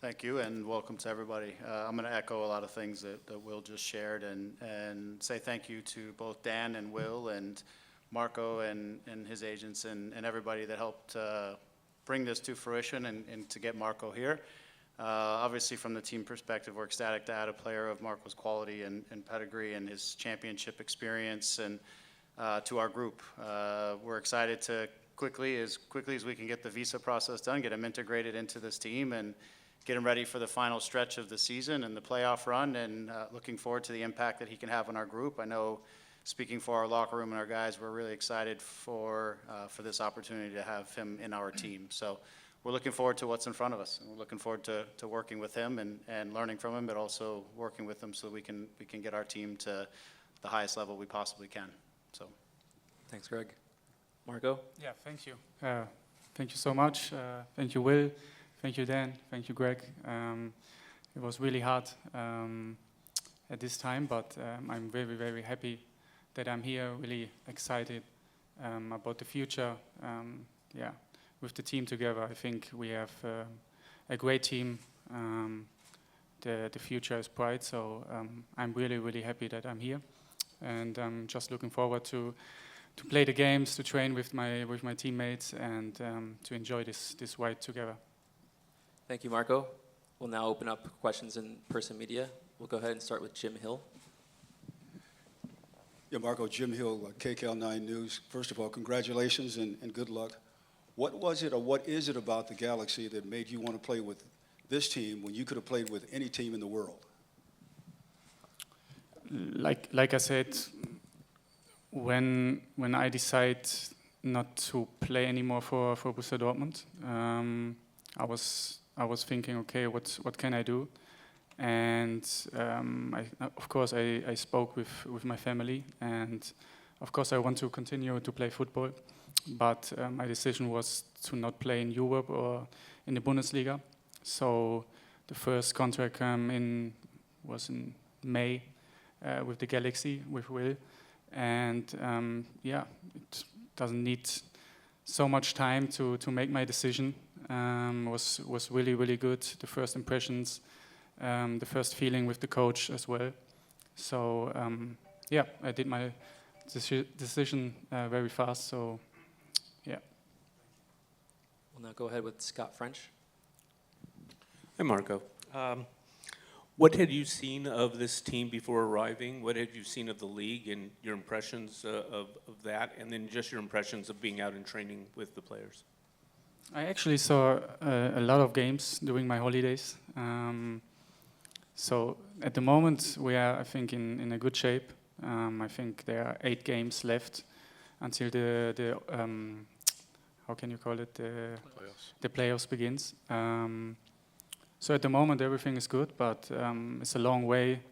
Thank you, and welcome to everybody. I'm going to echo a lot of things that Will just shared, and say thank you to both Dan and Will and Marco and his agents and everybody that helped bring this to fruition and to get Marco here. Obviously, from the team perspective, we're ecstatic to add a player of Marco's quality and pedigree and his championship experience and to our group. We're excited to quickly as we can get the visa process done, get him integrated into this team and get him ready for the final stretch of the season and the playoff run, and looking forward to the impact that he can have on our group. I know, speaking for our locker room and our guys, we're really excited for this opportunity to have him in our team. So we're looking forward to what's in front of us, and we're looking forward to working with him and learning from him, but also working with him so we can get our team to the highest level we possibly can. So, thanks, Greg. Marco? Yeah, thank you. Thank you so much. Thank you, Will. Thank you, Dan. Thank you, Greg. It was really hard at this time, but I'm very, very happy that I'm here, really excited about the future. Yeah, with the team together, I think we have a great team. The future is bright, so I'm really, really happy that I'm here. And I'm just looking forward to play the games, to train with my teammates, and to enjoy this ride together. Thank you, Marco. We'll now open up questions in person media. We'll go ahead and start with Jim Hill. Yeah, Marco, Jim Hill, KCAL9 News. First of all, congratulations and good luck. What was it or what is it about the Galaxy that made you want to play with this team when you could have played with any team in the world? Like I said, when I decide not to play anymore for Borussia Dortmund, I was thinking, okay, what can I do? And of course I spoke with my family, and of course I want to continue to play football, but my decision was to not play in Europe or in the Bundesliga. So the first contract was in May with the Galaxy, with Will, and yeah, it doesn't need so much time to make my decision. Was really, really good. The first impressions, the first feeling with the coach as well. So yeah, I did my decision very fast. So yeah. We'll now go ahead with Scott French. Hi, Marco. What had you seen of this team before arriving? What had you seen of the league and your impressions of that, and then just your impressions of being out and training with the players? I actually saw a lot of games during my holidays. So at the moment we are, I think, in a good shape. I think there are 8 games left until the how can you call it, the playoffs begins. So at the moment everything is good, but it's a long way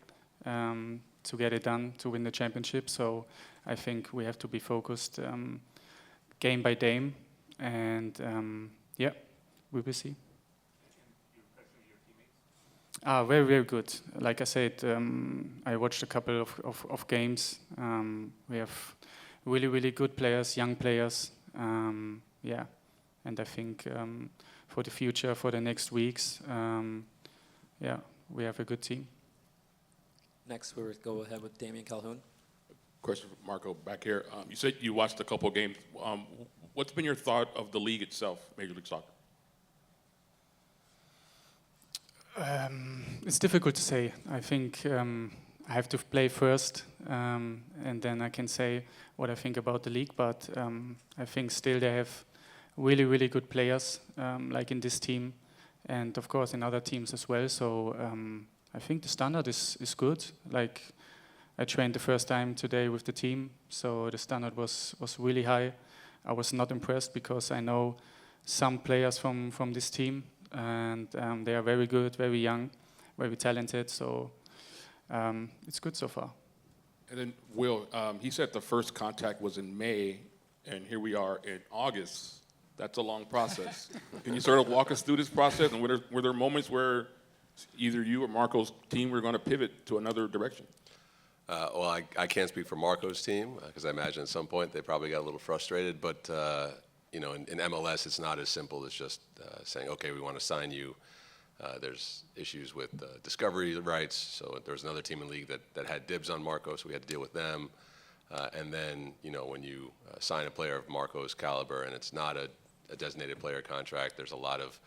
to get it done to win the championship. So I think we have to be focused game by game. And yeah, we will see. Very, very good. Like I said, I watched a couple of games. We have really, really good players, young players. Yeah, and I think for the future, for the next weeks, yeah, we have a good team. Next, we'll go ahead with Damian Calhoun. Question for Marco back here. You said you watched a couple of games. What's been your thought of the league itself, Major League Soccer? It's difficult to say. I think I have to play first, and then I can say what I think about the league. But I think still they have really, really good players, like in this team, and of course in other teams as well. So I think the standard is good. Like I trained the first time today with the team, so the standard was really high. I was not impressed because I know some players from this team, and they are very good, very young, very talented. So it's good so far. And then Will, he said the first contact was in May, and here we are in August. That's a long process. Can you sort of walk us through this process? And were there moments where either you or Marco's team were going to pivot to another direction? Well, I can't speak for Marco's team because I imagine at some point they probably got a little frustrated. But you know, in MLS, it's not as simple as just saying, "Okay, we want to sign you There's issues with discovery rights, so there was another team in the league that had dibs on Marco, so we had to deal with them. And then, when you sign a player of Marco's caliber and it's not a designated player contract, there's a lot of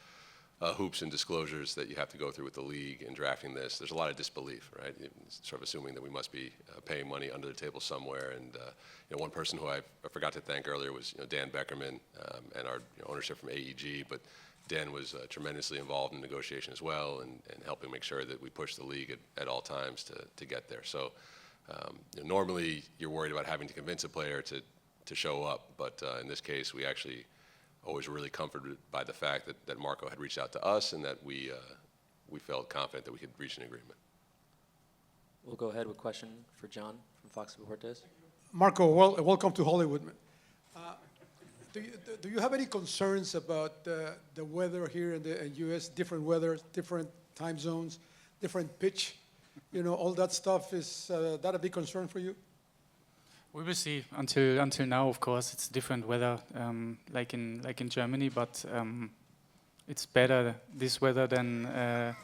hoops and disclosures that you have to go through with the league in drafting this. There's a lot of disbelief, right? Sort of assuming that we must be paying money under the table somewhere. And one person who I forgot to thank earlier was Dan Beckerman and our ownership from AEG. But Dan was tremendously involved in negotiation as well, and helping make sure that we push the league at all times to get there. So normally you're worried about having to convince a player to show up, but in this case we actually always really comforted by the fact that Marco had reached out to us and that we felt confident that we could reach an agreement. We'll go ahead with a question for John from Fox Deportes. Marco, welcome to Hollywood, man. Do you have any concerns about the weather here in the U.S., different weather, different time zones, different pitch? All that stuff, is that a big concern for you? We will see. Until now, of course, it's different weather, like in Germany, but it's better this weather than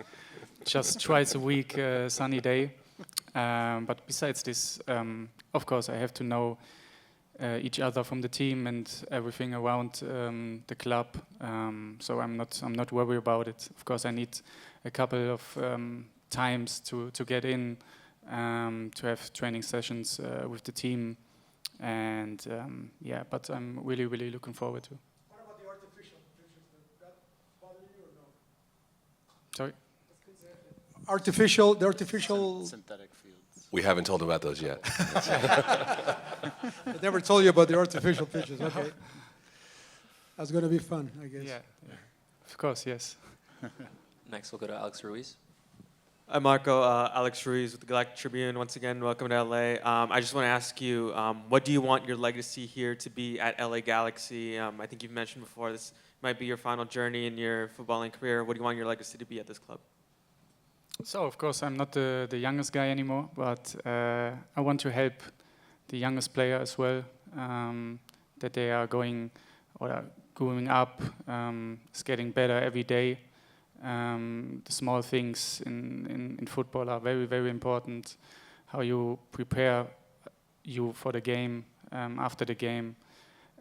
just twice a week sunny day. But besides this, of course, I have to know each other from the team and everything around the club. So I'm not worried about it. Of course, I need a couple of times to get in, to have training sessions with the team, and but I'm really looking forward to. What about the artificial pitches? Does that bother you or no? Sorry? The artificial. Synthetic fields. We haven't told them about those yet. I never told you about the artificial pitches. Okay, that's going to be fun, I guess. Yeah, of course, yes. Next, we'll go to Alex Ruiz. Hi, Marco. Alex Ruiz with the Galactic Tribune. Once again, welcome to LA. I just want to ask you, what do you want your legacy here to be at LA Galaxy? I think you've mentioned before this might be your final journey in your footballing career. What do you want your legacy to be at this club? So, of course, I'm not the youngest guy anymore, but I want to help the youngest player as well, that they are growing up, is getting better every day. The small things in football are very important. How you prepare you for the game, after the game.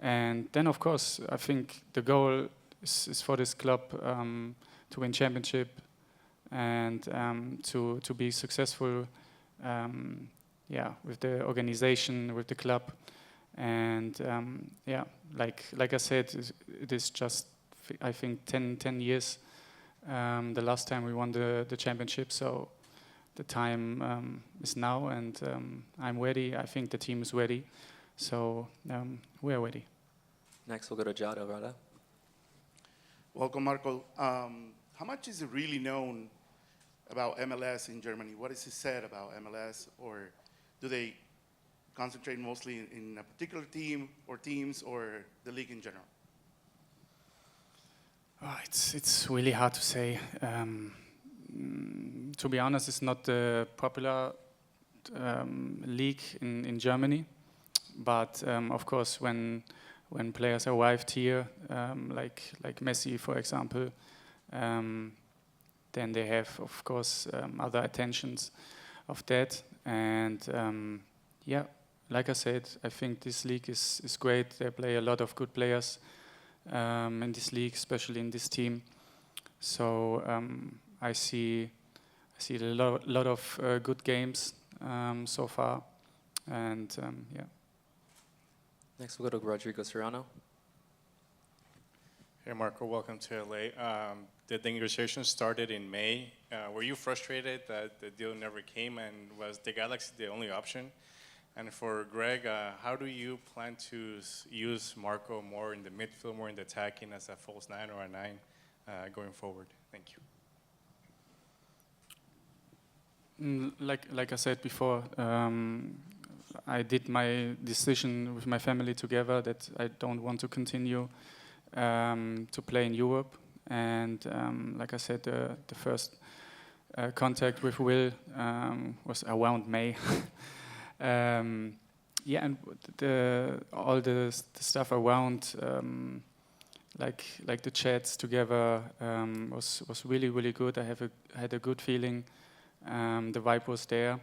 And then, of course, I think the goal is for this club to win championship and to be successful, with the organization, with the club. And like I said, it is just, I think, 10 years. The last time we won the championship, so the time is now, and I'm ready. I think the team is ready, so we are ready. Next, we'll go to Jad Elrada. Welcome, Marco. How much is really known about MLS in Germany? What is said about MLS, or do they concentrate mostly in a particular team or teams, or the league in general? It's really hard to say. To be honest, it's not the popular league in Germany, but of course, when players arrived here, like Messi, for example, then they have, of course, other attentions of that. And like I said, I think this league is great. They play a lot of good players in this league, especially in this team. So I see a lot of good games so far, and Next, we'll go to Rodrigo Serrano. Hey, Marco, welcome to LA. The negotiations started in May. Were you frustrated that the deal never came, and was the Galaxy the only option? And for Greg, how do you plan to use Marco more in the midfield, more in the attacking, as a false 9 or a 9 going forward? Thank you. Like I said before, I did my decision with my family together that I don't want to continue to play in Europe. And like I said, the first contact with Will was around May. And all the stuff around, like the chats together was really good. I had a good feeling. The vibe was there,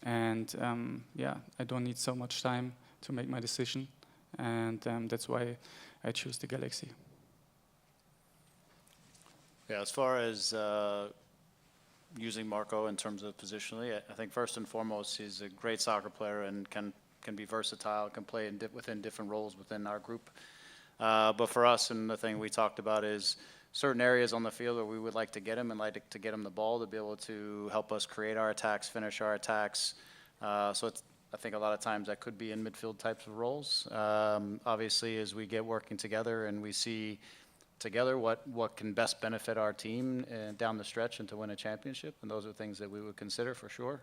and yeah, I don't need so much time to make my decision, and that's why I choose the Galaxy. Yeah, as far as using Marco in terms of positionally, I think first and foremost, he's a great soccer player and can be versatile, can play within different roles within our group. But for us, and the thing we talked about is certain areas on the field where we would like to get him and like to get him the ball to be able to help us create our attacks, finish our attacks. So I think a lot of times that could be in midfield types of roles. Obviously, as we get working together and we see together what can best benefit our team down the stretch and to win a championship, and those are things that we would consider for sure.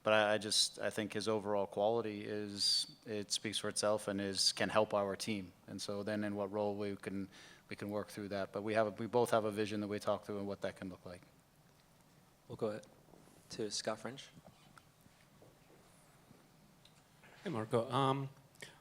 But I think his overall quality it speaks for itself and can help our team. And so then in what role we can work through that. But we both have a vision that we talk through and what that can look like. We'll go ahead to Scott French. Hey, Marco.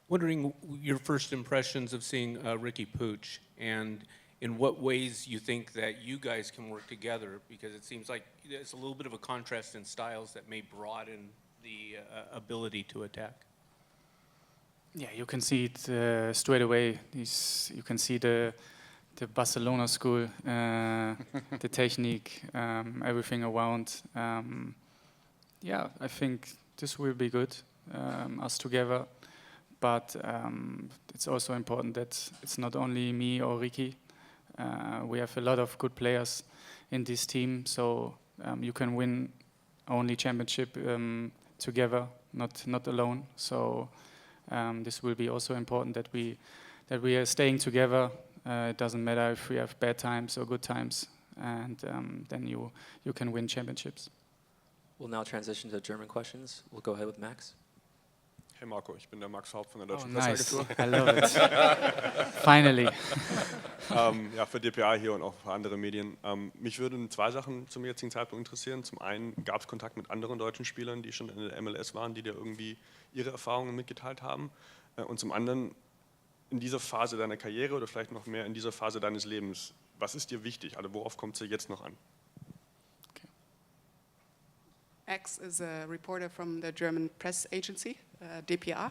Wondering your first impressions of seeing Ricky Pooch, and in what ways you think that you guys can work together, because it seems like there's a little bit of a contrast in styles that may broaden the ability to attack. Yeah, you can see it straight away. You can see the Barcelona school, the technique, everything around. Yeah, I think this will be good, us together. But it's also important that it's not only me or Ricky. We have a lot of good players in this team, so you can win only championship together, not alone. So this will be also important that we are staying together. It doesn't matter if we have bad times or good times, and then you can win championships. We'll now transition to German questions. We'll go ahead with Max. Hey Marco, ich bin der Max Haupt von der Oh, Deutschen nice. Presseagentur. I love it. Finally. Ja, für DPA hier und auch für andere Medien. Mich würden zwei Sachen zum jetzigen Zeitpunkt interessieren. Zum einen, gab es Kontakt mit anderen deutschen Spielern, die schon in der MLS waren, die dir irgendwie ihre Erfahrungen mitgeteilt haben? Und zum anderen, in dieser Phase deiner Karriere oder vielleicht noch mehr in dieser Phase deines Lebens, was ist dir wichtig? Also worauf kommt es dir jetzt noch an? X is a reporter from the German press agency, DPA,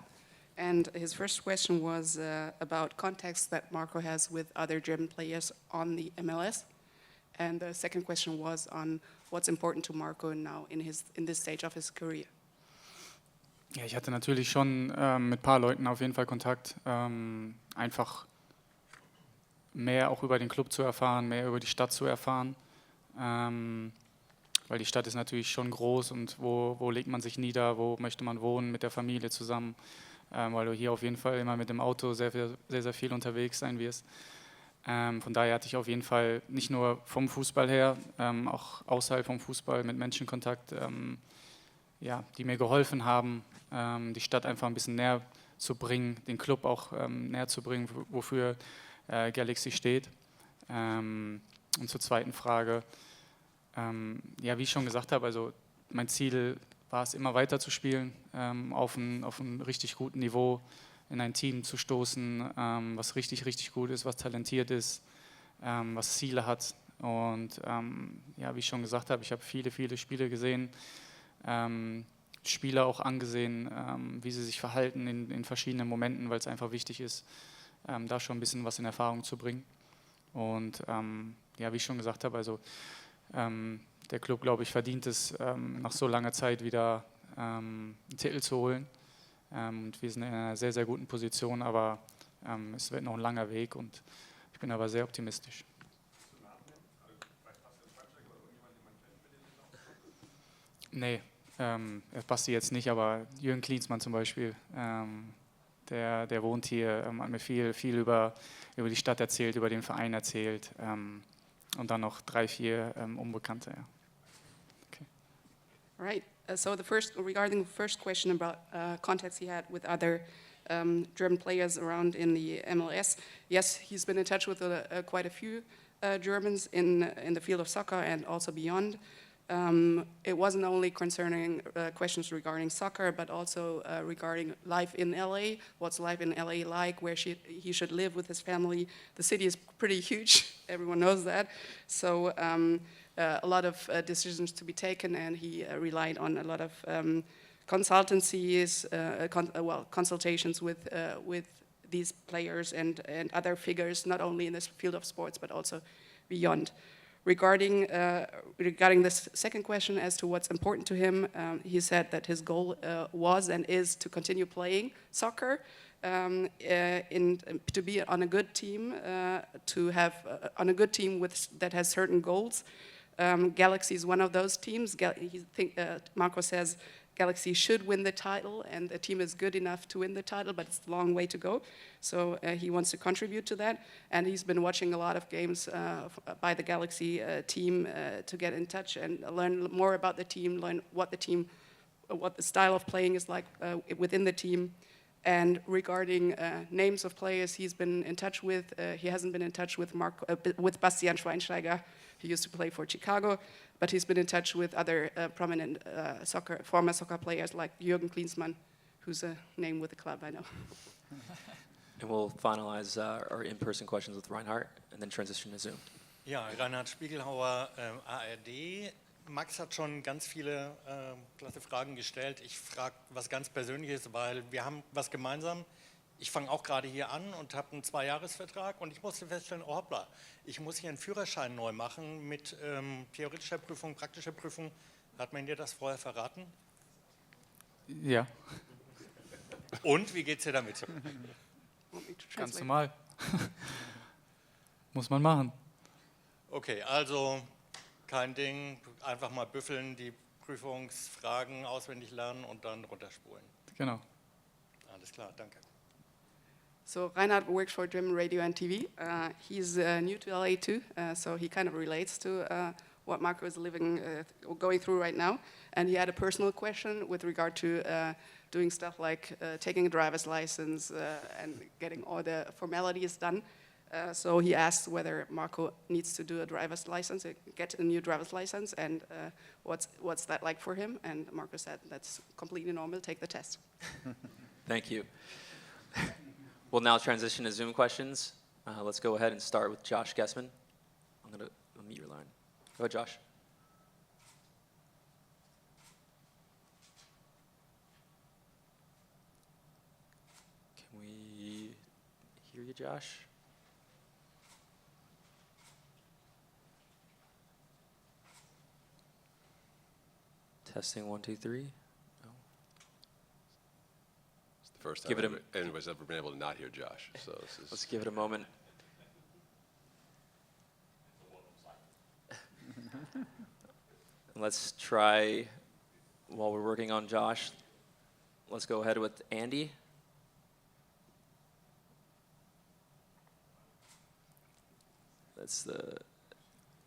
and his first question was about contacts that Marco has with other German players on the MLS, and the second question was on what's important to Marco now in this stage of his career. Ja, ich hatte natürlich schon mit ein paar Leuten auf jeden Fall Kontakt, einfach mehr auch über den Club zu erfahren, mehr über die Stadt zu erfahren. Weil die Stadt ist natürlich schon groß und wo legt man sich nieder, wo möchte man wohnen mit der Familie zusammen, weil du hier auf jeden Fall immer mit dem Auto sehr viel unterwegs sein wirst. Von daher hatte ich auf jeden Fall nicht nur vom Fußball her, auch außerhalb vom Fußball mit Menschen Kontakt, ja, die mir geholfen haben, die Stadt einfach ein bisschen näher zu bringen, den Club auch näher zu bringen, wofür Galaxy steht. Und zur zweiten Frage, ja, wie ich schon gesagt habe, also mein Ziel war es immer weiter zu spielen, auf ein richtig guten Niveau in ein Team zu stoßen, was richtig gut ist, was talentiert ist, was Ziele hat. Und ja, wie ich schon gesagt habe, ich habe viele Spiele gesehen, Spieler auch angesehen, wie sie sich verhalten in verschiedenen Momenten, weil es einfach wichtig ist, da schon ein bisschen was in Erfahrung zu bringen. Und ja, wie ich schon gesagt habe, also der Club, glaube ich, verdient es, nach so langer Zeit wieder einen Titel zu holen. Und wir sind in einer sehr guten Position, aber es wird noch ein langer Weg und ich bin aber sehr optimistisch. Nee, Basti jetzt nicht, aber Jürgen Klinsmann zum Beispiel, der wohnt hier, hat mir viel über die Stadt erzählt, über den Verein erzählt. Und dann noch 3, 4 Unbekannte. Ja. Okay. All right. So regarding the first question about contacts he had with other German players around in the MLS, yes, he's been in touch with quite a few Germans in the field of soccer and also beyond. It wasn't only concerning questions regarding soccer, but also regarding life in LA. What's life in LA like? Where he should live with his family? The city is pretty huge. Everyone knows that. So a lot of decisions to be taken, and he relied on a lot of consultancies, consultations with these players and other figures, not only in this field of sports but also beyond. Regarding this second question as to what's important to him, he said that his goal was and is to continue playing soccer, to be on a good team, to have on a good team that has certain goals. Galaxy is one of those teams. Marco says Galaxy should win the title, and the team is good enough to win the title, but it's a long way to go. So he wants to contribute to that, and he's been watching a lot of games by the Galaxy team to get in touch and learn more about the team, learn what the style of playing is like within the team. And regarding names of players he's been in touch with, he hasn't been in touch with with Bastian Schweinsteiger. He used to play for Chicago, but he's been in touch with other prominent former soccer players like Jürgen Klinsmann, who's a name with the club, I know. And we'll finalize our in-person questions with Reinhard and then transition to Zoom. Ja, Reinhard Spiegelhauer, ARD. Max hat schon ganz viele klasse Fragen gestellt. Ich frage was ganz Persönliches, weil wir haben was gemeinsam. Ich fange auch gerade hier an und habe einen 2-Jahres-Vertrag und ich musste feststellen, oh hoppla, ich muss hier einen Führerschein neu machen mit theoretischer Prüfung, praktischer Prüfung. Hat man dir das vorher verraten? Ja. Und, wie geht's dir damit? Ganz normal. Muss man machen. Okay, also kein Ding, einfach mal büffeln, die Prüfungsfragen auswendig lernen und dann runterspulen. Genau. Alles klar, danke. So Reinhard works for German radio and TV. He's new to LA too, so he kind of relates to what Marco is going through right now. And he had a personal question with regard to doing stuff like taking a driver's license and getting all the formalities done. So he asked whether Marco needs to do a driver's license, get a new driver's license, and what's that like for him? And Marco said, that's completely normal, take the test. Thank you. We'll now transition to Zoom questions. Let's go ahead and start with Josh Gessman. I'm going to unmute your line. Go ahead, Josh. Can we hear you, Josh? Testing 1, 2, 3. First Give time it anybody's ever been able to not hear Josh. So this is Let's give it a moment. Let's try, while we're working on Josh, let's go ahead with Andy.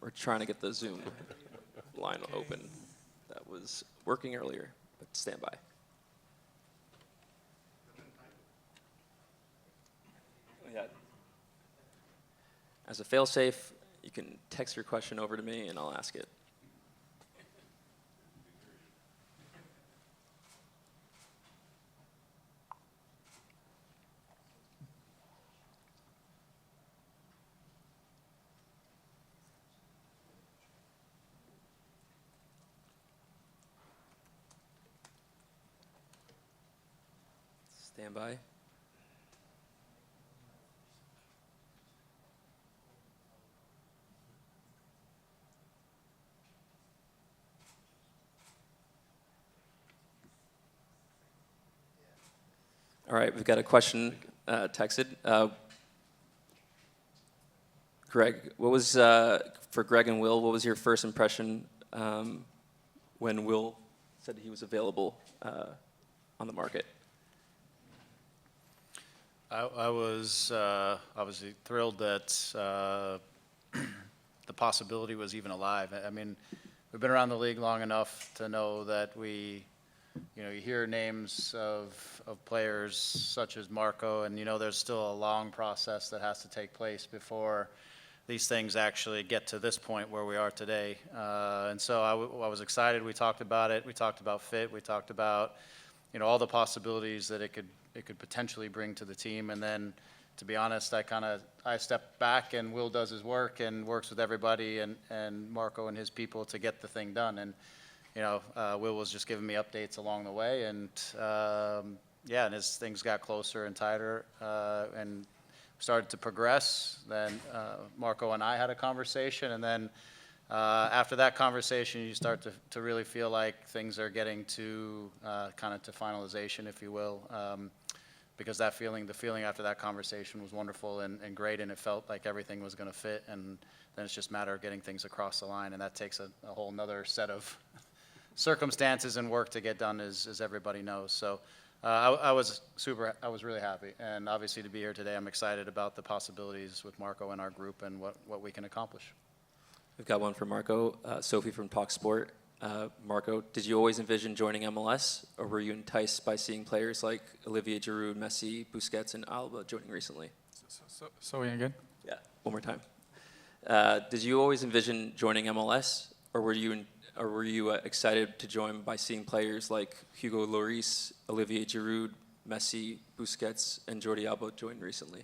We're trying to get the Zoom line open. That was working earlier, but stand by. As a fail-safe, you can text your question over to me and I'll ask it. Stand by. All right, we've got a question texted. Greg, what was, for Greg and Will, what was your first impression when Will said he was available on the market? I was obviously thrilled that the possibility was even alive. I mean, we've been around the league long enough to know that you hear names of players such as Marco, and there's still a long process that has to take place before these things actually get to this point where we are today. And so I was excited. We talked about it. We talked about fit. We talked about, all the possibilities that it could potentially bring to the team. And then, to be honest, I stepped back, and Will does his work and works with everybody and Marco and his people to get the thing done. And Will was just giving me updates along the way, and and as things got closer and tighter and started to progress, then Marco and I had a conversation, and then after that conversation, you start to really feel like things are getting to kind of to finalization, if you will, because the feeling after that conversation was wonderful and great, and it felt like everything was going to fit, and then it's just a matter of getting things across the line, and that takes a whole nother set of circumstances and work to get done, as everybody knows. So I was really happy, and obviously to be here today, I'm excited about the possibilities with Marco and our group and what we can accomplish. We've got one for Marco. Sophie from Talk Sport. Marco, did you always envision joining MLS, or were you enticed by seeing players like Olivier Giroud, Messi, Busquets, and Alba joining recently? Sorry again? Yeah, one more time. Did you always envision joining MLS, or were you excited to join by seeing players like Hugo Lloris, Olivier Giroud, Messi, Busquets, and Jordi Alba join recently?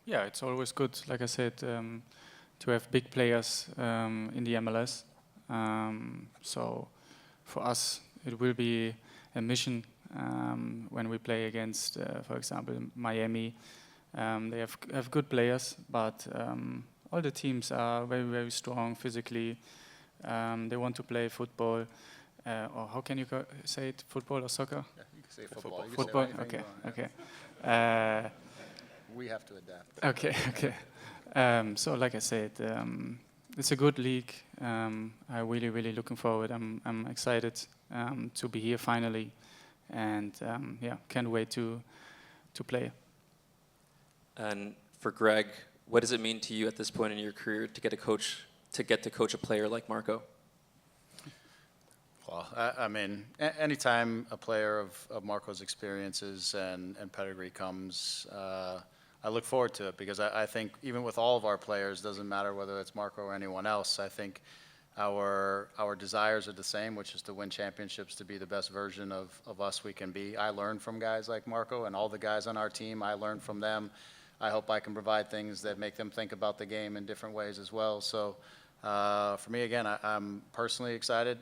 Yeah, it's always good, like I said, to have big players in the MLS. So for us, it will be a mission when we play against, for example, Miami. They have good players, but all the teams are very, very strong physically. They want to play football, or how can you say it, football or soccer? Yeah, you can say football. Football, You can say okay, anything you want. okay. We have to adapt. Okay. So like I said, it's a good league. I'm really, really looking forward. I'm excited to be here finally, and can't wait to play. And for Greg, what does it mean to you at this point in your career to get to coach a player like Marco? Well, I mean, anytime a player of Marco's experiences and pedigree comes, I look forward to it, because I think even with all of our players, doesn't matter whether it's Marco or anyone else, I think our desires are the same, which is to win championships, to be the best version of us we can be. I learn from guys like Marco, and all the guys on our team, I learn from them. I hope I can provide things that make them think about the game in different ways as well. So for me, again, I'm personally excited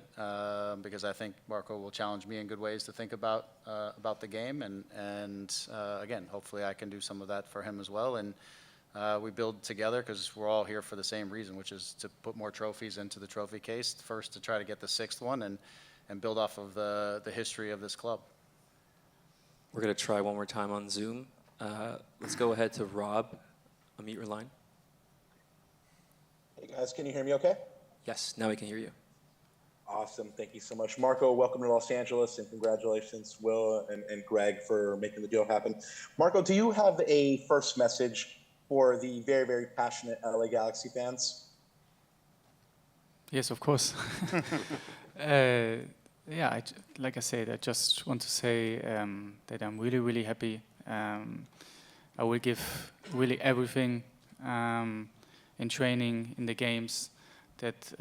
because I think Marco will challenge me in good ways to think about the game, and again, hopefully I can do some of that for him as well. And we build together, because we're all here for the same reason, which is to put more trophies into the trophy case, first to try to get the 6th one and build off of the history of this club. We're going to try one more time on Zoom. Let's go ahead to Rob. Unmute your line. Hey guys, can you hear me okay? Yes, now we can hear you. Awesome, thank you so much. Marco, welcome to Los Angeles, and congratulations, Will and Greg, for making the deal happen. Marco, do you have a first message for the very, very passionate LA Galaxy fans? Yes, of course. Like I said, I just want to say that I'm really, really happy. I will give really everything in training, in the games, that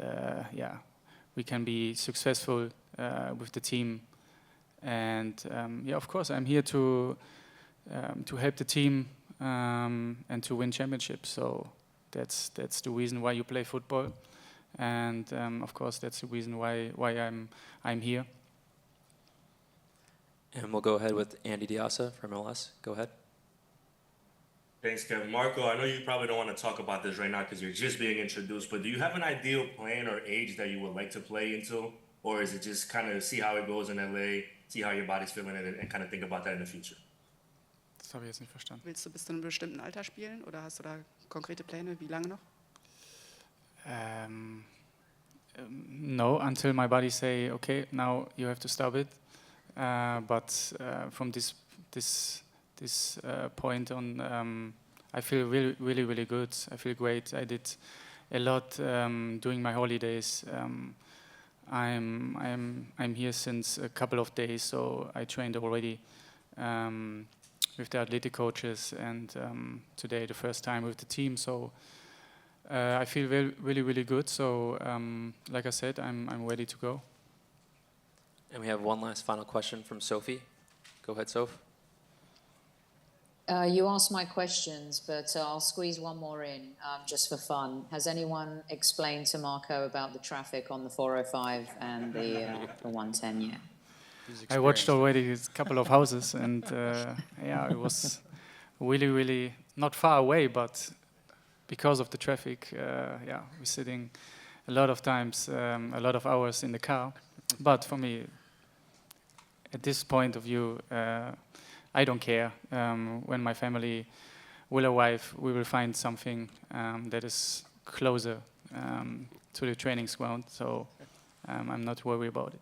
we can be successful with the team. And of course, I'm here to help the team and to win championships. So that's the reason why you play football, and of course that's the reason why I'm here. And we'll go ahead with Andy Diasa from MLS. Go ahead. Thanks, Kevin. Marco, I know you probably don't want to talk about this right now because you're just being introduced, but do you have an ideal plan or age that you would like to play into? Or is it just kind of see how it goes in LA, see how your body's feeling, and kind of think about that in the future? Das habe ich jetzt nicht verstanden. Willst du bis zu einem bestimmten Alter spielen, oder hast du da konkrete Pläne? Wie lange noch? No, until my body say, okay, now you have to stop it. But from this point on, I feel really, really, really good. I feel great. I did a lot during my holidays. I'm here since a couple of days, so I trained already with the athletic coaches, and today the first time with the team. So I feel really, really good. So, like I said, I'm ready to go. And we have one last final question from Sophie. Go ahead, Soph. You asked my questions, but I'll squeeze one more in just for fun. Has anyone explained to Marco about the traffic on the 405 and the 110 yet? I watched already a couple of houses, and yeah, it was really, really not far away, but because of the traffic, yeah, we're sitting a lot of times, a lot of hours in the car. But for me, at this point of view, I don't care. When my family will arrive, we will find something that is closer to the training ground, so I'm not worried about it.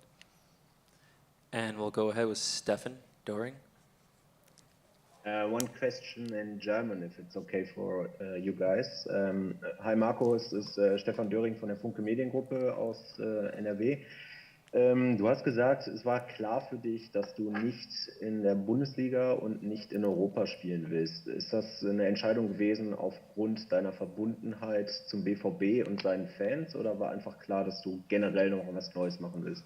And we'll go ahead with Stefan Doring. One question in German, if it's okay for you guys. Hi Marco, es ist Stefan Döring von der Funke Mediengruppe aus NRW. Du hast gesagt, es war klar für dich, dass du nicht in der Bundesliga und nicht in Europa spielen willst. Ist das eine Entscheidung gewesen aufgrund deiner Verbundenheit zum BVB und seinen Fans oder war einfach klar, dass du generell noch was Neues machen willst?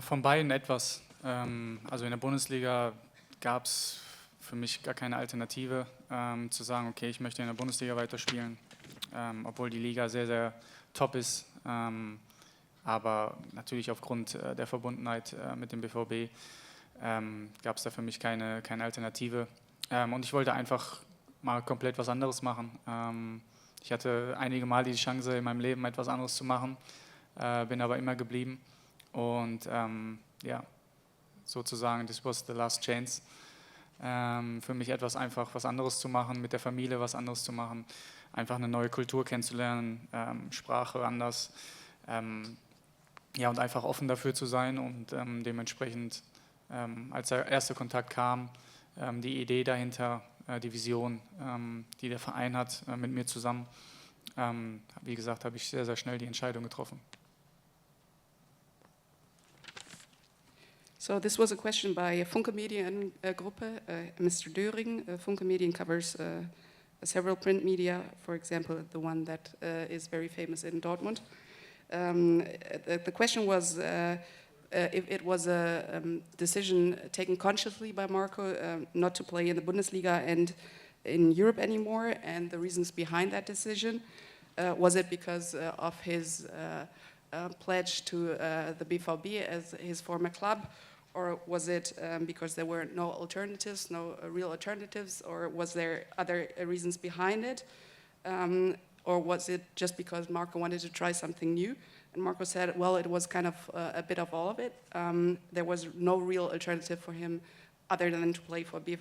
Von beiden etwas. Also in der Bundesliga gab es für mich gar keine Alternative, zu sagen, okay, ich möchte in der Bundesliga weiterspielen, obwohl die Liga sehr, sehr top ist. Aber natürlich aufgrund der Verbundenheit mit dem BVB gab es da für mich keine Alternative. Und ich wollte einfach mal komplett was anderes machen. Ich hatte einige Mal die Chance in meinem Leben etwas anderes zu machen, bin aber immer geblieben. Und ja, sozusagen, this was the last chance. Für mich etwas einfach was anderes zu machen, mit der Familie was anderes zu machen, einfach eine neue Kultur kennenzulernen, Sprache anders. Ja, und einfach offen dafür zu sein und dementsprechend, als der erste Kontakt kam, die Idee dahinter, die Vision, die der Verein hat, mit mir zusammen, wie gesagt, habe ich sehr, sehr schnell die Entscheidung getroffen. So this was a question by Funke Mediengruppe, Mr. Döring. Funke Medien covers several print media, for example, the one that is very famous in Dortmund. The question was if it was a decision taken consciously by Marco not to play in the Bundesliga and in Europe anymore, and the reasons behind that decision. Was it because of his pledge to the BVB as his former club, or was it because there were no alternatives, no real alternatives, or was there other reasons behind it? Or was it just because Marco wanted to try something new? And Marco said, well, it was kind of a bit of all of it. There was no real alternative for him other than to play for the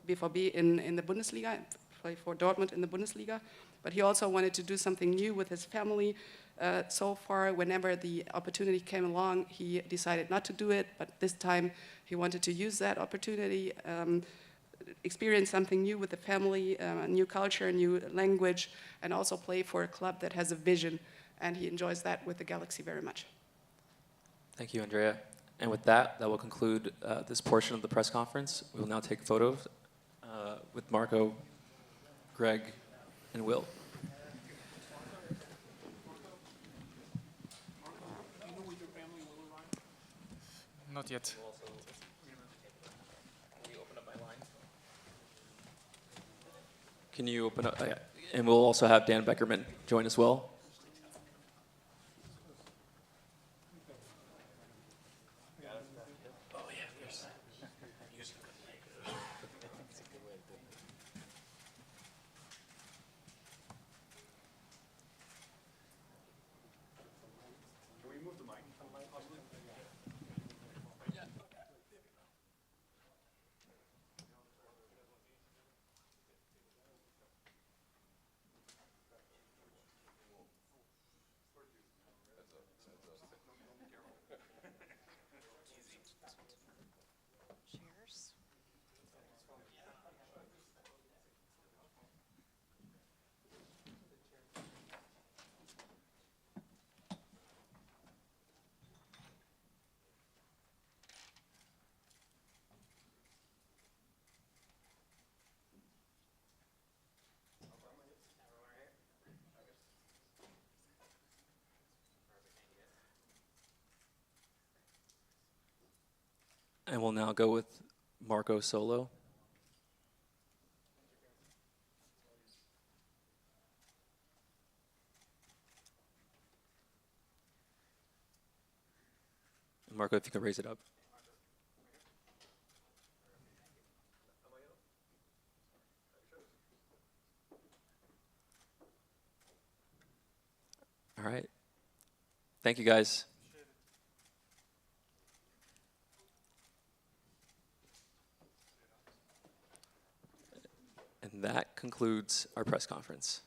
BVB in the Bundesliga, play for Dortmund in the Bundesliga. But he also wanted to do something new with his family. So far, whenever the opportunity came along, he decided not to do it, but this time he wanted to use that opportunity, experience something new with the family, a new culture, a new language, and also play for a club that has a vision, and he enjoys that with the Galaxy very much. Thank you, Andrea. And with that, that will conclude this portion of the press conference. We will now take photos with Marco, Greg, and Will. Not yet. Can you open up? Yeah. And we'll also have Dan Beckerman join as well. And we'll now go with Marco Solo. Marco, if you can raise it up. All right. Thank you, guys. And that concludes our press conference.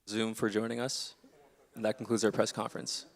Zoom for joining us. And that concludes our press conference.